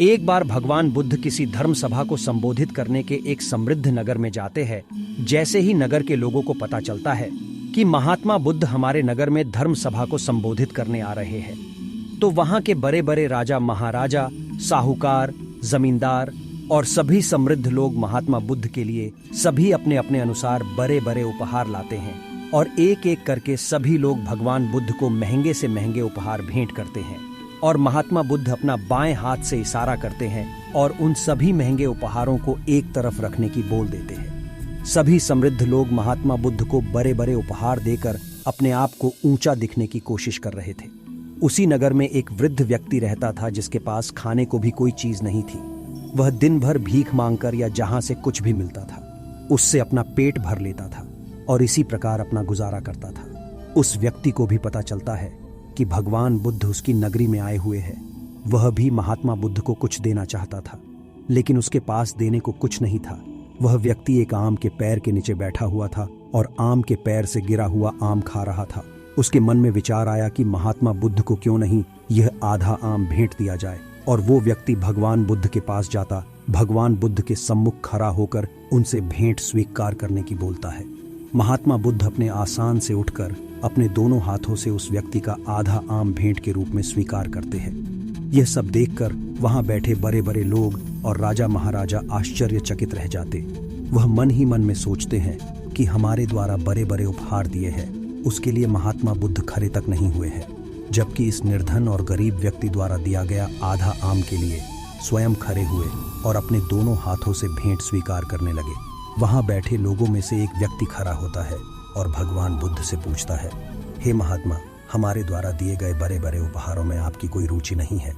एक बार भगवान बुद्ध किसी धर्म सभा को संबोधित करने के एक समृद्ध नगर में जाते हैं। जैसे ही नगर के लोगों को पता चलता है कि महात्मा बुद्ध हमारे नगर में धर्म सभा को संबोधित करने आ रहे हैं, तो वहां के बड़े बड़े राजा महाराजा, साहूकार, जमींदार और सभी समृद्ध लोग महात्मा बुद्ध के लिए सभी अपने अपने अनुसार बड़े बड़े उपहार लाते हैं और एक एक करके सभी लोग भगवान बुद्ध को महंगे से महंगे उपहार भेंट करते हैं। और महात्मा बुद्ध अपना बाएं हाथ से इशारा करते हैं और उन सभी महंगे उपहारों को एक तरफ रखने की बोल देते हैं। सभी समृद्ध लोग महात्मा बुद्ध को बड़े बड़े उपहार देकर अपने आप को ऊंचा दिखने की कोशिश कर रहे थे। उसी नगर में एक वृद्ध व्यक्ति रहता था जिसके पास खाने को भी कोई चीज नहीं थी। वह दिन भर भीख मांगकर या जहां से कुछ भी मिलता था उससे अपना पेट भर लेता था और इसी प्रकार अपना गुजारा करता था। उस व्यक्ति को भी पता चलता है कि भगवान बुद्ध उसकी नगरी में आए हुए हैं। वह भी महात्मा बुद्ध को कुछ देना चाहता था, लेकिन उसके पास देने को कुछ नहीं था। वह व्यक्ति एक आम के पेड़ के नीचे बैठा हुआ था और आम के पेड़ से गिरा हुआ आम खा रहा था। उसके मन में विचार आया कि महात्मा बुद्ध को क्यों नहीं यह आधा आम भेंट दिया जाए, और वो व्यक्ति भगवान बुद्ध के पास जाता, भगवान बुद्ध के सम्मुख खड़ा होकर उनसे भेंट स्वीकार करने की बोलता है। महात्मा बुद्ध अपने आसन से उठकर अपने दोनों हाथों से उस व्यक्ति का आधा आम भेंट के रूप में स्वीकार करते हैं। यह सब देखकर वहां बैठे बड़े बड़े लोग और राजा महाराजा आश्चर्यचकित रह जाते। वह मन ही मन में सोचते हैं कि हमारे द्वारा बड़े बड़े उपहार दिए हैं, उसके लिए महात्मा बुद्ध खरे तक नहीं हुए हैं, जबकि इस निर्धन और गरीब व्यक्ति द्वारा दिया गया आधा आम के लिए स्वयं खड़े हुए और अपने दोनों हाथों से भेंट स्वीकार करने लगे। वहां बैठे लोगों में से एक व्यक्ति खड़ा होता है और भगवान बुद्ध से पूछता है, हे महात्मा, हमारे द्वारा दिए गए बड़े बड़े उपहारों में आपकी कोई रुचि नहीं है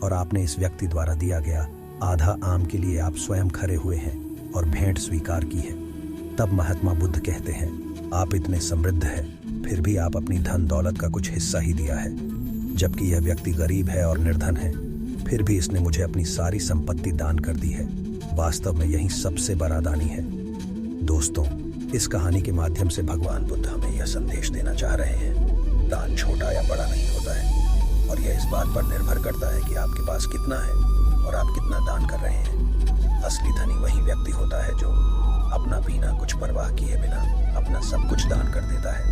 और आपने इस व्यक्ति द्वारा दिया गया आधा आम के लिए आप स्वयं खड़े हुए हैं और भेंट स्वीकार की है। तब महात्मा बुद्ध कहते हैं, आप इतने समृद्ध हैं, फिर भी आप अपनी धन दौलत का कुछ हिस्सा ही दिया है, जबकि यह व्यक्ति गरीब है और निर्धन है, फिर भी इसने मुझे अपनी सारी संपत्ति दान कर दी है। वास्तव में यही सबसे बड़ा दानी है। दोस्तों, इस कहानी के माध्यम से भगवान बुद्ध हमें यह संदेश देना चाह रहे हैं, दान छोटा या बड़ा नहीं होता है और यह इस बात पर निर्भर करता है कि आपके पास कितना है और आप कितना दान कर रहे हैं। असली धनी वही व्यक्ति होता है जो अपना बिना कुछ परवाह किए बिना अपना सब कुछ दान कर देता है।